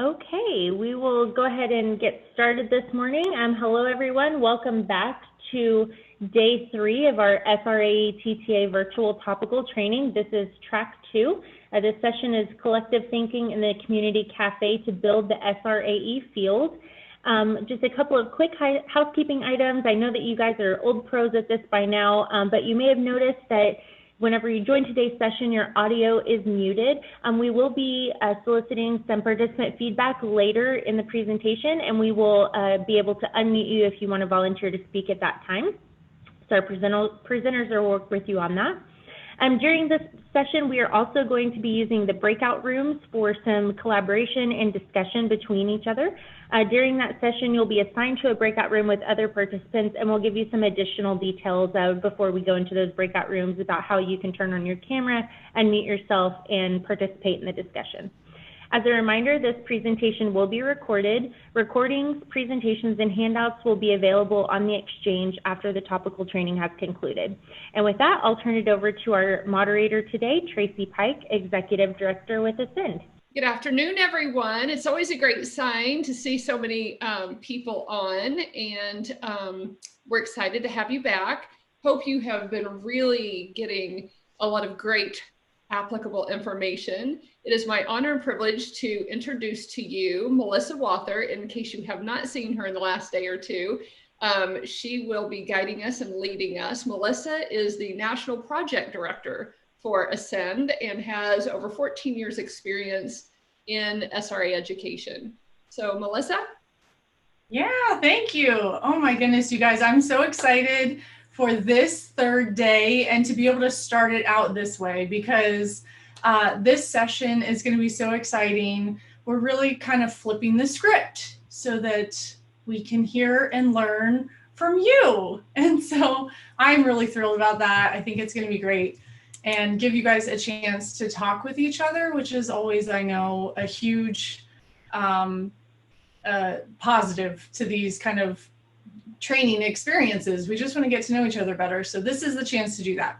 Okay, we will go ahead and get started this morning. Hello everyone, welcome back to day 3 of our SRAE TTA virtual topical training. This is track 2. This session is collective thinking in the Community Cafe to build the SRAE field. Just a couple of quick housekeeping items. I know that you guys are old pros at this by now, but you may have noticed that whenever you join today's session, your audio is muted. We will be soliciting some participant feedback later in the presentation, and we will be able to unmute you if you want to volunteer to speak at that time. So our presenters will work with you on that. During this session, we are also going to be using the breakout rooms for some collaboration and discussion between each other. During that session, you'll be assigned to a breakout room with other participants, and we'll give you some additional details before we go into those breakout rooms about how you can turn on your camera, unmute yourself, and participate in the discussion. As a reminder, this presentation will be recorded. Recordings, presentations, and handouts will be available on the Exchange after the topical training has concluded. And with that, I'll turn it over to our moderator today, Tracy Pike, Executive Director with Ascend. Good afternoon, everyone. It's always a great sign to see so many people on, and we're excited to have you back. Hope you have been really getting a lot of great applicable information. It is my honor and privilege to introduce to you Melissa Wather. In case you have not seen her in the last day or two, she will be guiding us and leading us. Melissa is the National Project Director for Ascend and has over 14 years experience in SRA education. So Melissa? Yeah, thank you. Oh my goodness, you guys, I'm so excited for this third day and to be able to start it out this way because this session is going to be so exciting. We're really kind of flipping the script so that we can hear and learn from you. And so I'm really thrilled about that. I think it's going to be great and give you guys a chance to talk with each other, which is always, I know, a huge positive to these kind of training experiences. We just want to get to know each other better. So this is the chance to do that.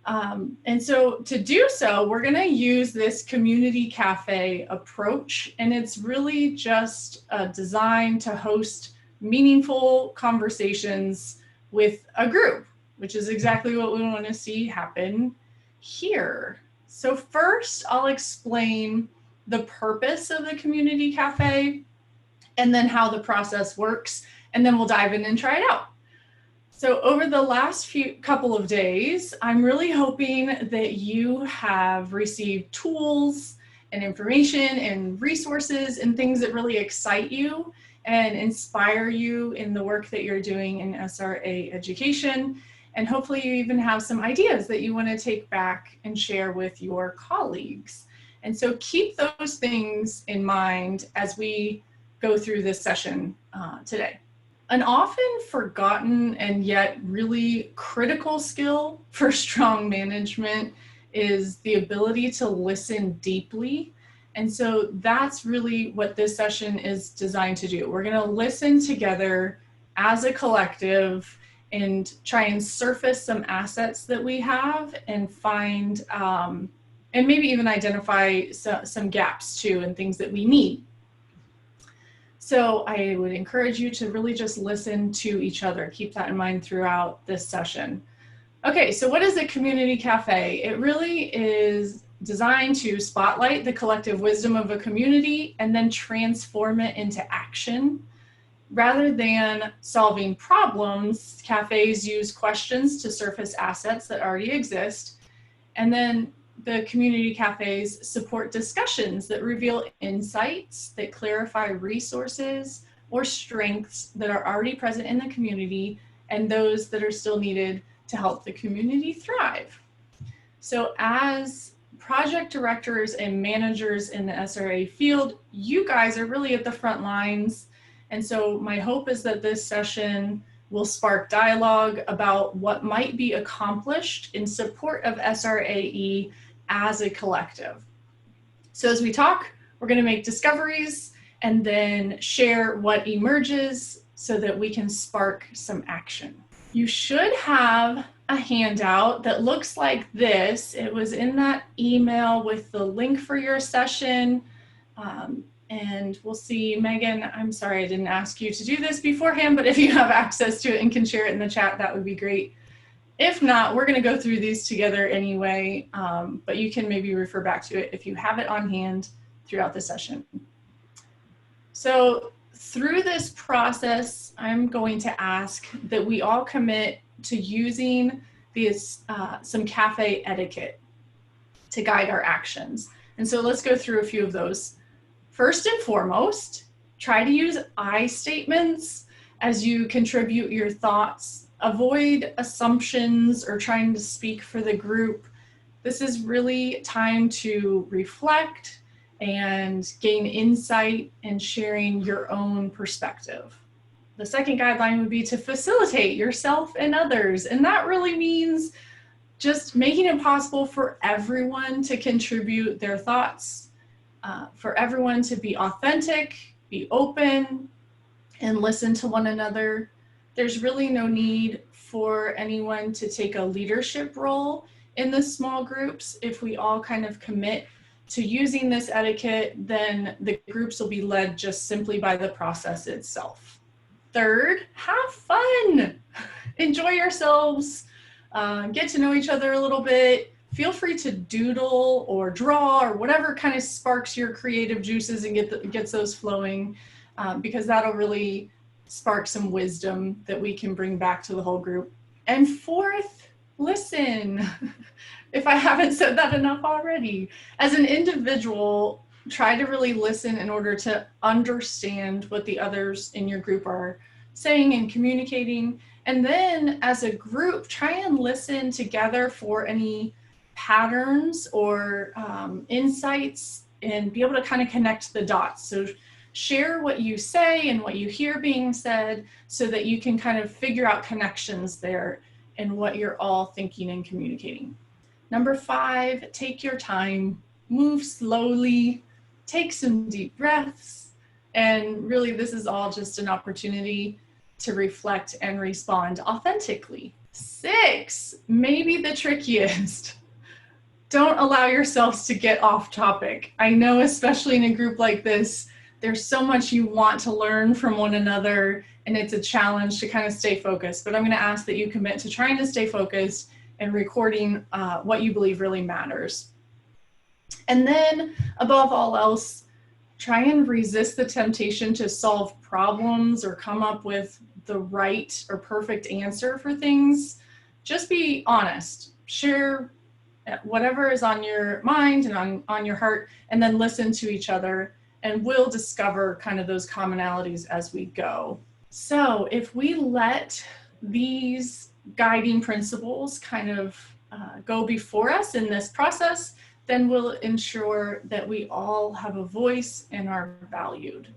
And so to do so, we're going to use this Community Cafe approach, and it's really just designed to host meaningful conversations with a group, which is exactly what we want to see happen here. So first, I'll explain the purpose of the Community Cafe and then how the process works, and then we'll dive in and try it out. So over the last couple of days, I'm really hoping that you have received tools and information and resources and things that really excite you and inspire you in the work that you're doing in SRA education. And hopefully you even have some ideas that you want to take back and share with your colleagues. And so keep those things in mind as we go through this session today. An often forgotten and yet really critical skill for strong management is the ability to listen deeply. And so that's really what this session is designed to do. We're going to listen together as a collective and try and surface some assets that we have and find, and maybe even identify some gaps too and things that we need. So I would encourage you to really just listen to each other. Keep that in mind throughout this session. Okay, so what is a Community Cafe? It really is designed to spotlight the collective wisdom of a community and then transform it into action. Rather than solving problems, cafes use questions to surface assets that already exist. And then the Community Cafes support discussions that reveal insights, that clarify resources or strengths that are already present in the community and those that are still needed to help the community thrive. So as project directors and managers in the SRA field, you guys are really at the front lines. And so my hope is that this session will spark dialogue about what might be accomplished in support of SRAE as a collective. So as we talk, we're going to make discoveries and then share what emerges so that we can spark some action. You should have a handout that looks like this. It was in that email with the link for your session. And we'll see, Megan, I'm sorry I didn't ask you to do this beforehand, but if you have access to it and can share it in the chat, that would be great. If not, we're going to go through these together anyway, but you can maybe refer back to it if you have it on hand throughout the session. So through this process, I'm going to ask that we all commit to using these, some cafe etiquette to guide our actions. And so let's go through a few of those. First and foremost, try to use I statements as you contribute your thoughts. Avoid assumptions or trying to speak for the group. This is really time to reflect and gain insight and sharing your own perspective. The second guideline would be to facilitate yourself and others. And that really means just making it possible for everyone to contribute their thoughts, for everyone to be authentic, be open, and listen to one another. There's really no need for anyone to take a leadership role in the small groups. If we all kind of commit to using this etiquette, then the groups will be led just simply by the process itself. Third, have fun. Enjoy yourselves. Get to know each other a little bit. Feel free to doodle or draw or whatever kind of sparks your creative juices and gets those flowing, because that'll really spark some wisdom that we can bring back to the whole group. And fourth, listen. If I haven't said that enough already. As an individual, try to really listen in order to understand what the others in your group are saying and communicating. And then as a group, try and listen together for any patterns or insights and be able to kind of connect the dots. So share what you say and what you hear being said so that you can kind of figure out connections there and what you're all thinking and communicating. Number 5, take your time, move slowly, take some deep breaths, and really this is all just an opportunity to reflect and respond authentically. 6, maybe the trickiest. Don't allow yourselves to get off topic. I know, especially in a group like this, there's so much you want to learn from one another, and it's a challenge to kind of stay focused. But I'm going to ask that you commit to trying to stay focused and recording what you believe really matters. And then, above all else, try and resist the temptation to solve problems or come up with the right or perfect answer for things. Just be honest. Share whatever is on your mind and on your heart, and then listen to each other, and we'll discover kind of those commonalities as we go. So if we let these guiding principles kind of go before us in this process, then we'll ensure that we all have a voice and are valued,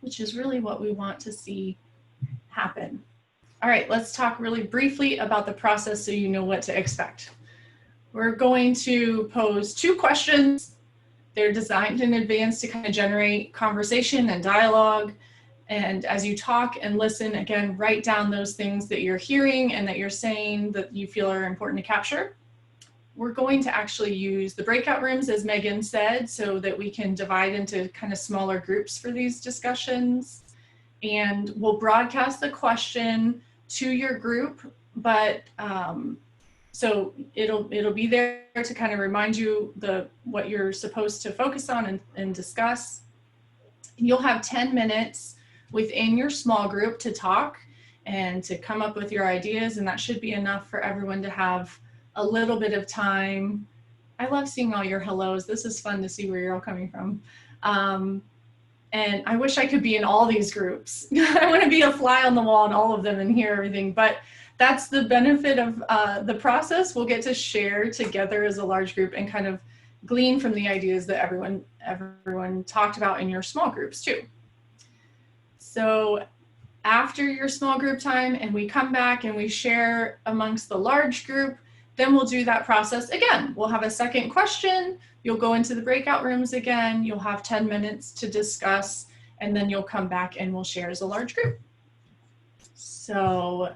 which is really what we want to see happen. All right, let's talk really briefly about the process so you know what to expect. We're going to pose 2 questions. They're designed in advance to kind of generate conversation and dialogue. And as you talk and listen, again, write down those things that you're hearing and that you're saying that you feel are important to capture. We're going to actually use the breakout rooms, as Megan said, so that we can divide into kind of smaller groups for these discussions. And we'll broadcast the question to your group, but so it'll be there to kind of remind you what you're supposed to focus on and discuss. You'll have 10 minutes within your small group to talk and to come up with your ideas, and that should be enough for everyone to have a little bit of time. I love seeing all your hellos. This is fun to see where you're all coming from. And I wish I could be in all these groups. I want to be a fly on the wall in all of them and hear everything, but that's the benefit of the process. We'll get to share together as a large group and kind of glean from the ideas that everyone talked about in your small groups too. So after your small group time and we come back and we share amongst the large group, then we'll do that process again. We'll have a second question. You'll go into the breakout rooms again. You'll have 10 minutes to discuss, and then you'll come back and we'll share as a large group. So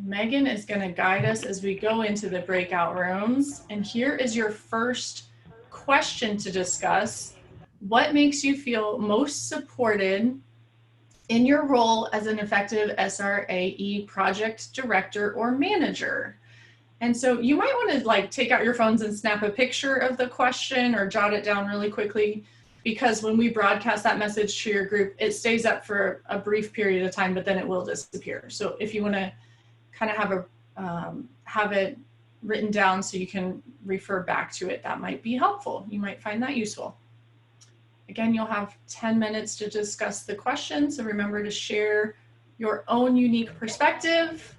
Megan is going to guide us as we go into the breakout rooms. And here is your first question to discuss. what makes you feel most supported in your role as an effective SRAE project director or manager? And so you might want to like take out your phones and snap a picture of the question or jot it down really quickly, because when we broadcast that message to your group, it stays up for a brief period of time, but then it will disappear. So if you want to kind of have it written down so you can refer back to it, that might be helpful. You might find that useful. Again, you'll have 10 minutes to discuss the question, so remember to share your own unique perspective,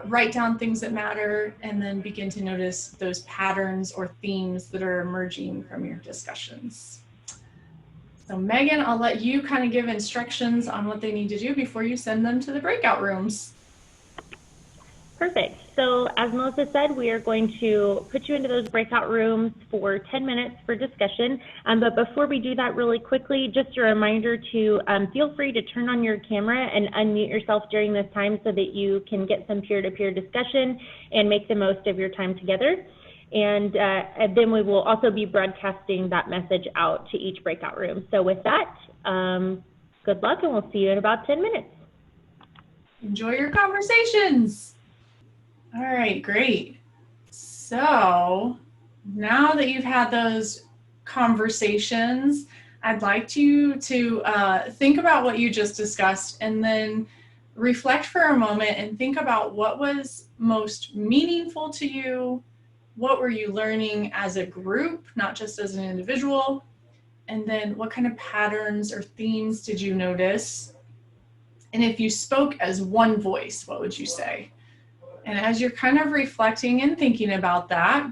write down things that matter, and then begin to notice those patterns or themes that are emerging from your discussions. So Megan, I'll let you kind of give instructions on what they need to do before you send them to the breakout rooms. Perfect. So as Melissa said, we are going to put you into those breakout rooms for 10 minutes for discussion. But before we do that really quickly, just a reminder to feel free to turn on your camera and unmute yourself during this time so that you can get some peer-to-peer discussion and make the most of your time together. And then we will also be broadcasting that message out to each breakout room. So with that, good luck, and we'll see you in about 10 minutes. Enjoy your conversations. All right, great. So now that you've had those conversations, I'd like you to think about what you just discussed and then reflect for a moment and think about what was most meaningful to you. What were you learning as a group, not just as an individual? And then what kind of patterns or themes did you notice? And if you spoke as one voice, what would you say? And as you're kind of reflecting and thinking about that,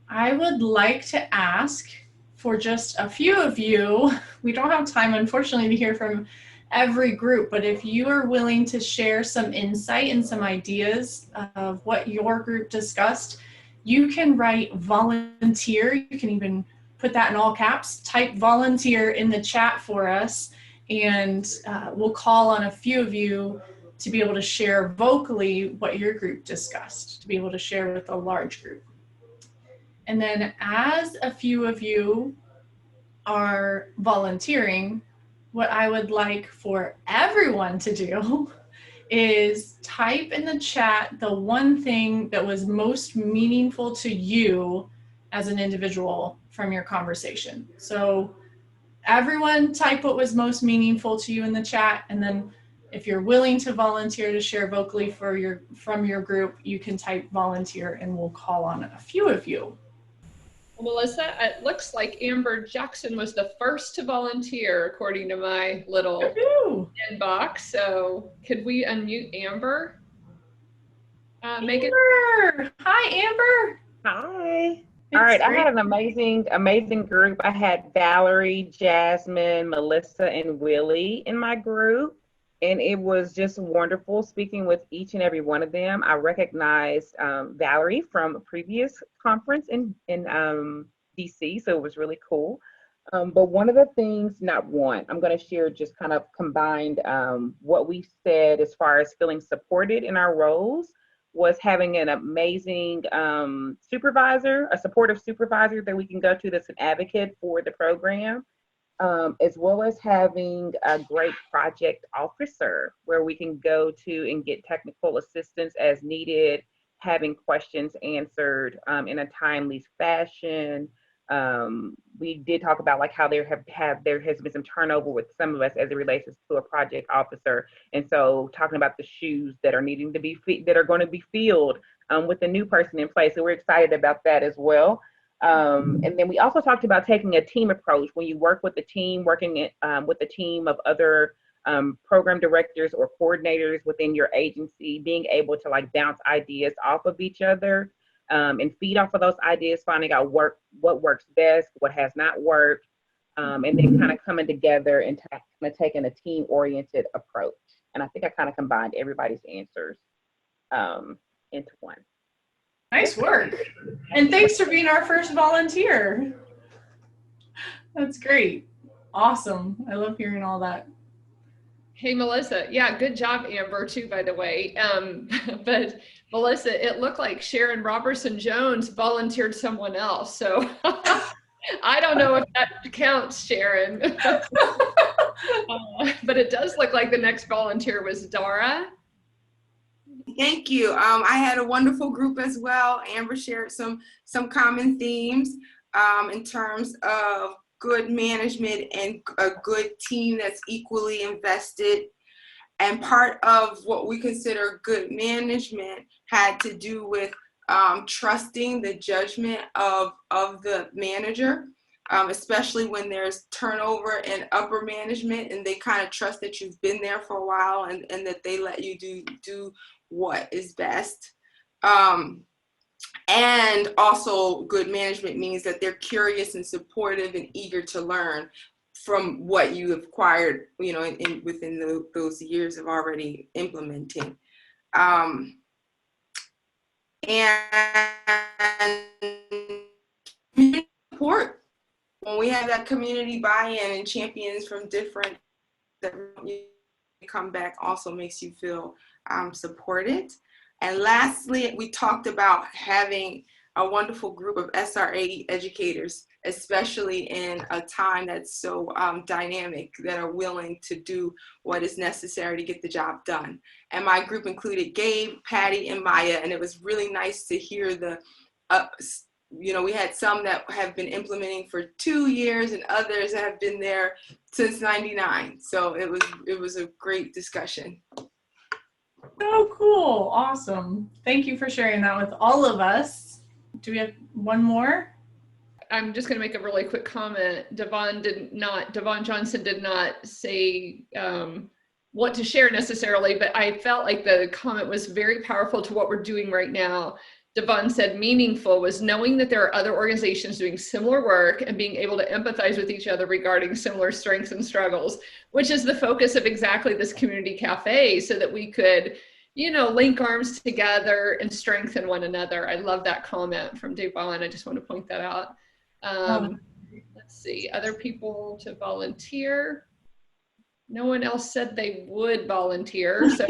I would like to ask for just a few of you, we don't have time, unfortunately, to hear from every group, but if you are willing to share some insight and some ideas of what your group discussed, you can write volunteer. You can even put that in all caps, type volunteer in the chat for us, and we'll call on a few of you to be able to share vocally what your group discussed, to be able to share with a large group. And then as a few of you are volunteering, what I would like for everyone to do is type in the chat the one thing that was most meaningful to you as an individual from your conversation. So everyone type what was most meaningful to you in the chat, and then if you're willing to volunteer to share vocally from your group, you can type volunteer and we'll call on a few of you. Well, Melissa, it looks like Amber Jackson was the first to volunteer according to my little inbox. So could we unmute Amber? Megan? Amber! Hi, Amber! Hi. All right, I had an amazing group. I had Valerie, Jasmine, Melissa, and Willie in my group. And it was just wonderful speaking with each and every one of them. I recognized Valerie from a previous conference in DC, so it was really cool. But one of the things, I'm going to share just kind of combined what we said as far as feeling supported in our roles, was having an amazing supervisor, a supportive supervisor that we can go to that's an advocate for the program. As well as having a great project officer where we can go to and get technical assistance as needed, having questions answered in a timely fashion. We did talk about like how there has been some turnover with some of us as it relates to a project officer, and so talking about the shoes that are needing to be that are going to be filled with the new person in place. So we're excited about that as well. And then we also talked about taking a team approach when you work with the team, working with a team of other program directors or coordinators within your agency, being able to like bounce ideas off of each other and feed off of those ideas, finding out what works best, what has not worked, and then kind of coming together and kind of taking a team-oriented approach. And I think I kind of combined everybody's answers into one. Nice work. And thanks for being our first volunteer. That's great. Awesome. I love hearing all that. Hey, Melissa. Yeah, good job, Amber, too, by the way. But Melissa, it looked like Sharon Robertson Jones volunteered someone else. So I don't know if that counts, Sharon. But it does look like the next volunteer was Dara. Thank you. I had a wonderful group as well. Amber shared some common themes in terms of good management and a good team that's equally invested. And part of what we consider good management had to do with trusting the judgment of the manager, especially when there's turnover in upper management and they kind of trust that you've been there for a while and that they let you do what is best. And also good management means that they're curious and supportive and eager to learn from what you have acquired, you know, within those years of already implementing. And community support, when we have that community buy-in and champions from different that come back, also makes you feel supported. And lastly, we talked about having a wonderful group of SRAE educators, especially in a time that's so dynamic, that are willing to do what is necessary to get the job done. And my group included Gabe, Patty, and Maya, and it was really nice to hear the, you know, we had some that have been implementing for 2 years and others that have been there since '99. So it was a great discussion. So cool. Awesome. Thank you for sharing that with all of us. Do we have one more? I'm just going to make a really quick comment. Devon Johnson did not say what to share necessarily, but I felt like the comment was very powerful to what we're doing right now. Devon said meaningful was knowing that there are other organizations doing similar work and being able to empathize with each other regarding similar strengths and struggles, which is the focus of exactly this community cafe, so that we could, you know, link arms together and strengthen one another. I love that comment from Devon. I just want to point that out. Let's see, other people to volunteer. No one else said they would volunteer. So.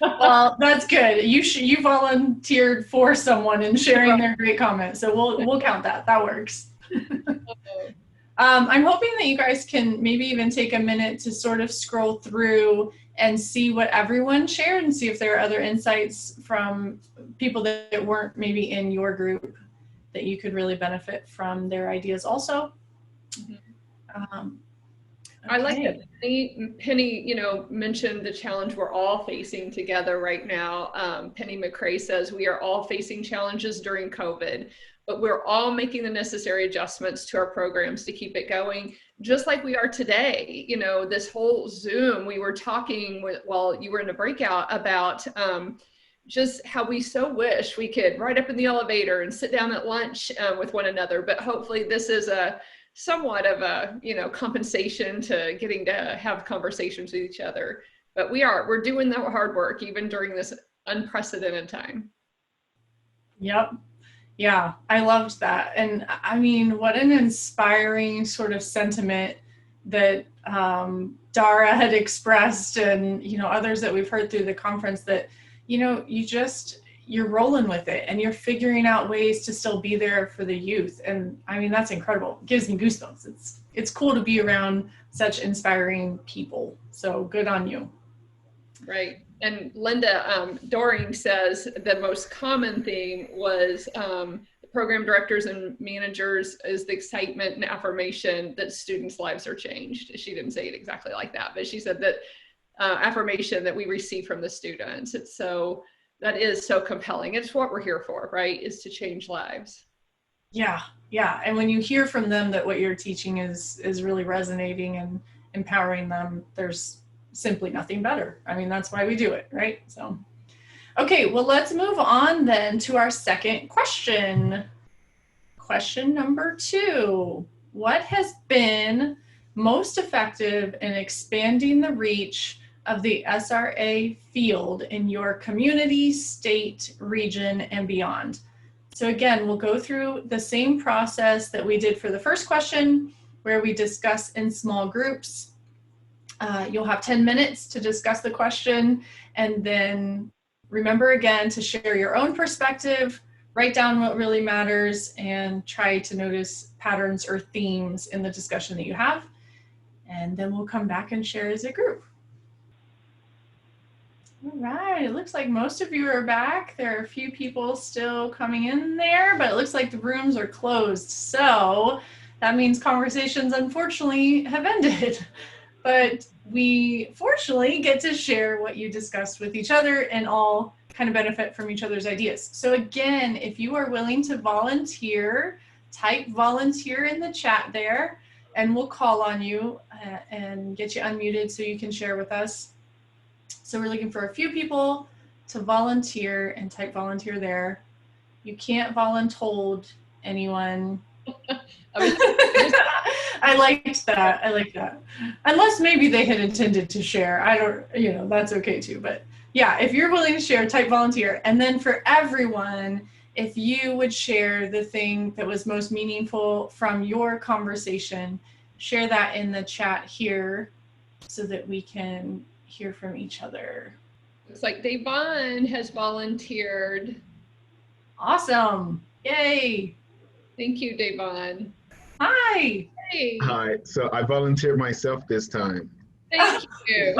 Well, that's good. You volunteered for someone and sharing their great comment, so we'll count that. That works. I'm hoping that you guys can maybe even take a minute to sort of scroll through and see what everyone shared and see if there are other insights from people that weren't maybe in your group that you could really benefit from their ideas also. Okay. I like that Penny, you know, mentioned the challenge we're all facing together right now. Penny McCrae says we are all facing challenges during COVID, but we're all making the necessary adjustments to our programs to keep it going, just like we are today. You know, this whole Zoom, we were talking while you were in a breakout about just how we so wish we could ride up in the elevator and sit down at lunch with one another, but hopefully this is somewhat of a, you know, compensation to getting to have conversations with each other. But we're doing the hard work even during this unprecedented time. Yep. Yeah, I loved that. And I mean, what an inspiring sort of sentiment that Dara had expressed, and, you know, others that we've heard through the conference, that, you know, you're rolling with it and you're figuring out ways to still be there for the youth. And I mean, that's incredible. It gives me goosebumps. It's cool to be around such inspiring people. So good on you. Right. And Linda Doring says the most common theme was the program directors and managers is the excitement and affirmation that students' lives are changed. She didn't say it exactly like that, but she said that affirmation that we receive from the students. That is so compelling. It's what we're here for, right? Is to change lives. Yeah. And when you hear from them that what you're teaching is really resonating and empowering them, there's simply nothing better. I mean, that's why we do it, right? So, okay, well, let's move on then to our second question. Question number 2. What has been most effective in expanding the reach of the SRA field in your community, state, region, and beyond? So again, we'll go through the same process that we did for the first question, where we discuss in small groups. You'll have 10 minutes to discuss the question, and then remember again to share your own perspective, write down what really matters and try to notice patterns or themes in the discussion that you have. And then we'll come back and share as a group. All right, it looks like most of you are back. There are a few people still coming in there, but it looks like the rooms are closed. So that means conversations, unfortunately, have ended. But we fortunately get to share what you discussed with each other and all kind of benefit from each other's ideas. So again, if you are willing to volunteer, type volunteer in the chat there, and we'll call on you and get you unmuted so you can share with us. So we're looking for a few people to volunteer, and type volunteer there. You can't voluntold anyone. I liked that. I like that. Unless maybe they had intended to share. I don't, that's okay too. But yeah, if you're willing to share, type volunteer. And then for everyone, if you would share the thing that was most meaningful from your conversation, share that in the chat here so that we can hear from each other. Looks like Devon has volunteered. Awesome. Yay. Thank you, Devon. Hi. Hey. Hi. So I volunteered myself this time. Thank you.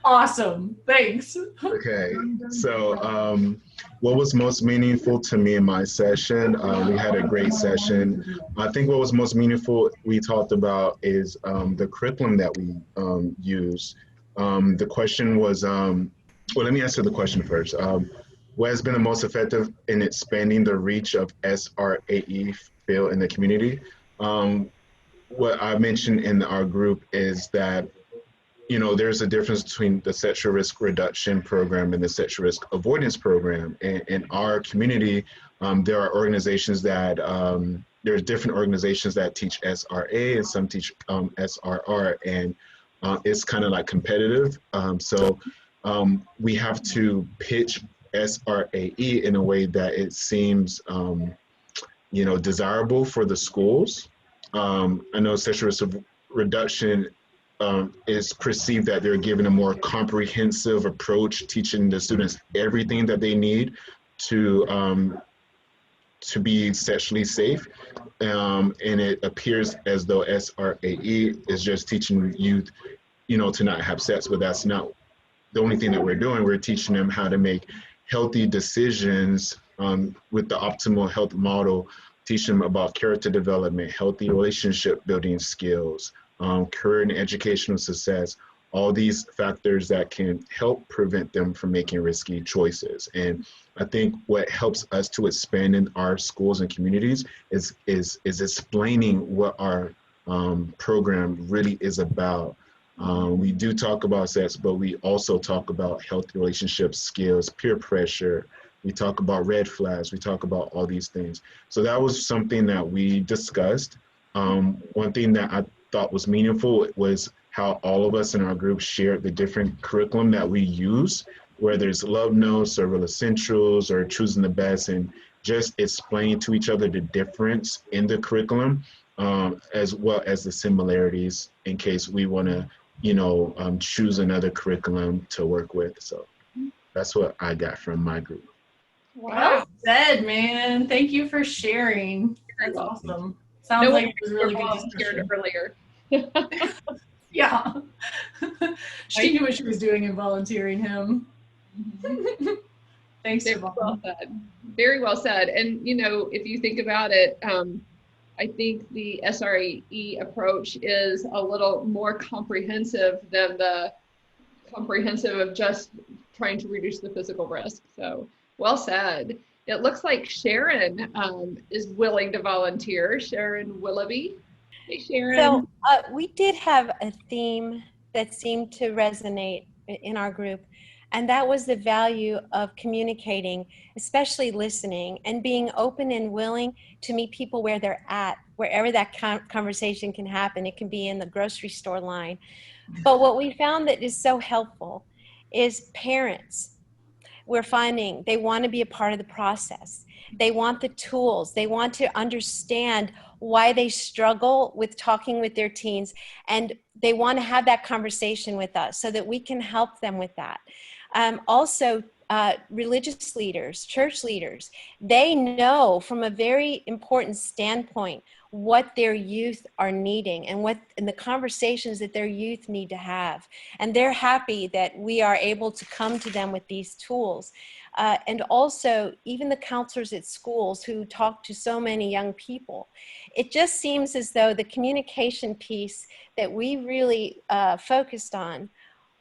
Awesome. Thanks. Okay. So what was most meaningful to me in my session? We had a great session. I think what was most meaningful we talked about is the curriculum that we use. The question was, well, let me answer the question first. What has been the most effective in expanding the reach of SRAE field in the community? What I mentioned in our group is that, there's a difference between the sexual risk reduction program and the sexual risk avoidance program. And in our community, there are organizations that, there's different organizations that teach SRA and some teach SRR, and it's kind of like competitive. So we have to pitch SRAE in a way that it seems, desirable for the schools. I know sexual risk reduction is perceived that they're given a more comprehensive approach, teaching the students everything that they need to be sexually safe. And it appears as though SRAE is just teaching youth, to not have sex, but that's not the only thing that we're doing. We're teaching them how to make healthy decisions with the optimal health model, teach them about character development, healthy relationship building skills, career and educational success, all these factors that can help prevent them from making risky choices. And I think what helps us to expand in our schools and communities is explaining what our program really is about. We do talk about sex, but we also talk about healthy relationships, skills, peer pressure. We talk about red flags. We talk about all these things. So that was something that we discussed. One thing that I thought was meaningful was how all of us in our group shared the different curriculum that we use, whether it's love notes or real essentials or choosing the best, and just explaining to each other the difference in the curriculum, as well as the similarities in case we want to, choose another curriculum to work with. So that's what I got from my group. Well said, man. Thank you for sharing. That's awesome. Sounds like it was really good discussion earlier. Yeah. She knew what she was doing in volunteering him. Thanks, Yvonne. Well said. Very well said. And, if you think about it, I think the SRAE approach is a little more comprehensive than the comprehensive of just trying to reduce the physical risk. So well said. It looks like Sharon is willing to volunteer. Sharon Willoughby. Hey, Sharon. So we did have a theme that seemed to resonate in our group, and that was the value of communicating, especially listening, and being open and willing to meet people where they're at, wherever that conversation can happen. It can be in the grocery store line. But what we found that is so helpful is parents. We're finding they want to be a part of the process. They want the tools. They want to understand why they struggle with talking with their teens, and they want to have that conversation with us so that we can help them with that. Also, religious leaders, church leaders. They know from a very important standpoint what their youth are needing and the conversations that their youth need to have. And they're happy that we are able to come to them with these tools. And also, even the counselors at schools who talk to so many young people. It just seems as though the communication piece that we really focused on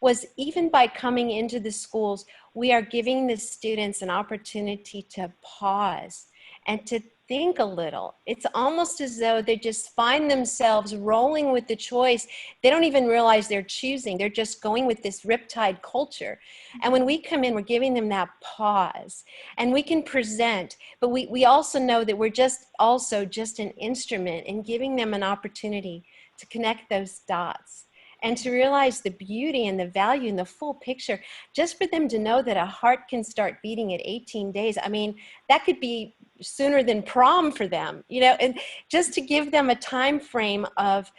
was, even by coming into the schools, we are giving the students an opportunity to pause and to think a little. It's almost as though they just find themselves rolling with the choice. They don't even realize they're choosing. They're just going with this riptide culture. And when we come in, we're giving them that pause. And we can present, but we also know that we're just an instrument in giving them an opportunity to connect those dots and to realize the beauty and the value and the full picture, just for them to know that a heart can start beating at 18 days. I mean, that could be sooner than prom for them, you know, and just to give them a time frame of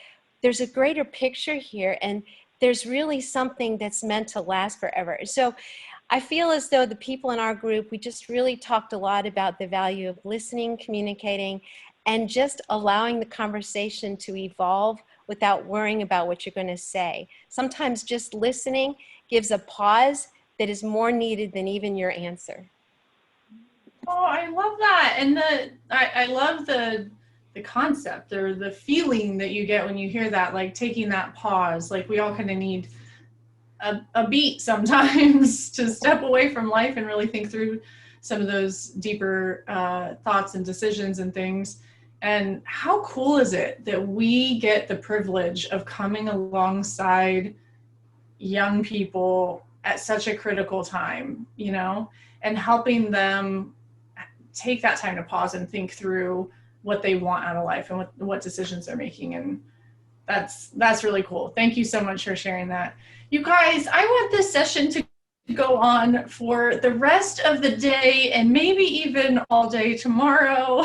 there's a greater picture here and there's really something that's meant to last forever. So I feel as though the people in our group, we just really talked a lot about the value of listening, communicating, and just allowing the conversation to evolve without worrying about what you're going to say. Sometimes just listening gives a pause that is more needed than even your answer. Oh, I love that. And I love the concept or the feeling that you get when you hear that, like taking that pause. Like we all kind of need a beat sometimes to step away from life and really think through some of those deeper thoughts and decisions and things. And how cool is it that we get the privilege of coming alongside young people at such a critical time, you know, and helping them take that time to pause and think through what they want out of life and what decisions they're making. And that's really cool. Thank you so much for sharing that. You guys, I want this session to go on for the rest of the day and maybe even all day tomorrow.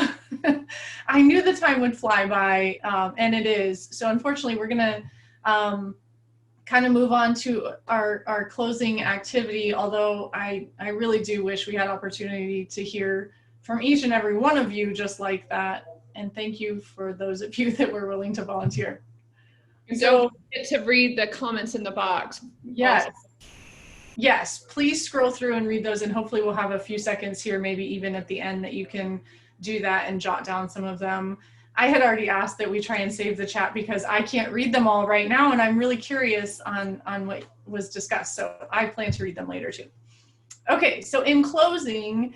I knew the time would fly by, and it is. So unfortunately, we're gonna kind of move on to our closing activity, although I really do wish we had opportunity to hear from each and every one of you just like that. And thank you for those of you that were willing to volunteer. So get to read the comments in the box. Yes. Also. Yes, please scroll through and read those, and hopefully we'll have a few seconds here, maybe even at the end, that you can do that and jot down some of them. I had already asked that we try and save the chat because I can't read them all right now, and I'm really curious on what was discussed, so I plan to read them later too. Okay, so in closing,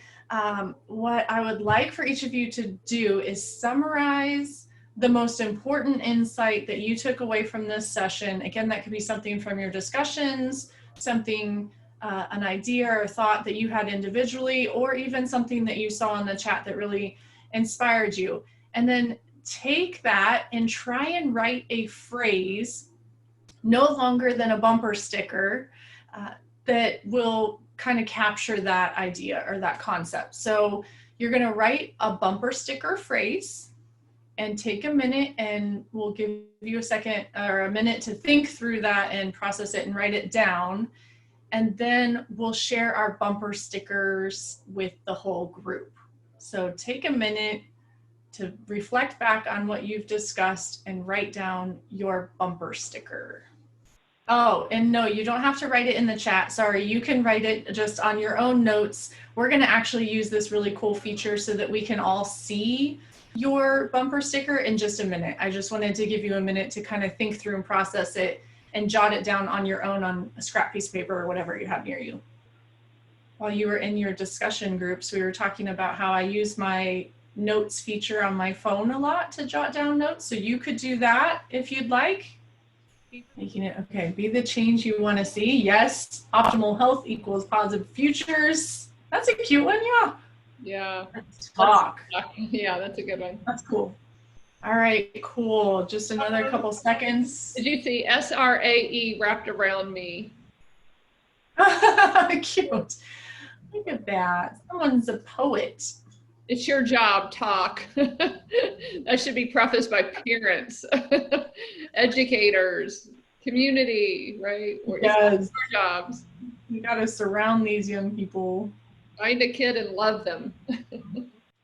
what I would like for each of you to do is summarize the most important insight that you took away from this session. Again, that could be something from your discussions, something, an idea or thought that you had individually, or even something that you saw in the chat that really inspired you. And then take that and try and write a phrase, no longer than a bumper sticker, that will kind of capture that idea or that concept. So you're going to write a bumper sticker phrase and take a minute, and we'll give you a second or a minute to think through that and process it and write it down. And then we'll share our bumper stickers with the whole group. So take a minute to reflect back on what you've discussed and write down your bumper sticker. Oh, and no, you don't have to write it in the chat. Sorry, you can write it just on your own notes. We're going to actually use this really cool feature so that we can all see your bumper sticker in just a minute. I just wanted to give you a minute to kind of think through and process it and jot it down on your own on a scrap piece of paper or whatever you have near you. While you were in your discussion groups, we were talking about how I use my notes feature on my phone a lot to jot down notes. So you could do that if you'd like. Making it, okay, be the change you want to see. Yes, optimal health equals positive futures. That's a cute one, yeah. Yeah. Let's talk. Yeah, that's a good one. That's cool. All right, cool. Just another couple seconds. Did you see SRAE wrapped around me? Cute. Look at that. Someone's a poet. It's your job, talk. That should be prefaced by parents, educators, community, right? Yes. Our jobs. You got to surround these young people. Find a kid and love them.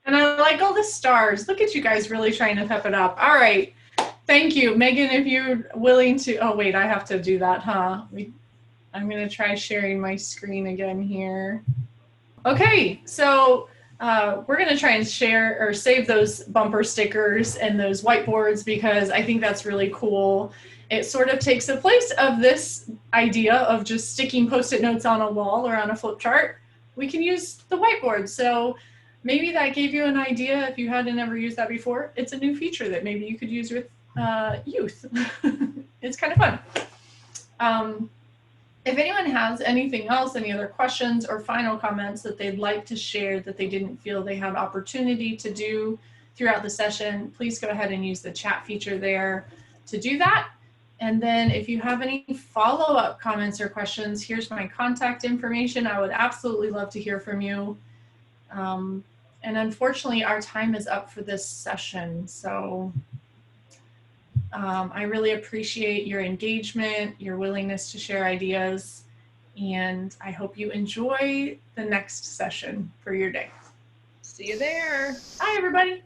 And I like all the stars. Look at you guys really trying to pep it up. All right. Thank you. Megan, if you're willing to, oh wait, I have to do that, huh? I'm gonna try sharing my screen again here. Okay, so we're gonna try and share or save those bumper stickers and those whiteboards because I think that's really cool. It sort of takes the place of this idea of just sticking Post-it notes on a wall or on a flip chart. We can use the whiteboard. So maybe that gave you an idea if you hadn't ever used that before. It's a new feature that maybe you could use with youth. It's kind of fun. If anyone has anything else, any other questions or final comments that they'd like to share that they didn't feel they had opportunity to do throughout the session, please go ahead and use the chat feature there to do that. And then if you have any follow-up comments or questions, here's my contact information. I would absolutely love to hear from you. And unfortunately, our time is up for this session. So I really appreciate your engagement, your willingness to share ideas, and I hope you enjoy the next session for your day. See you there. Bye, everybody.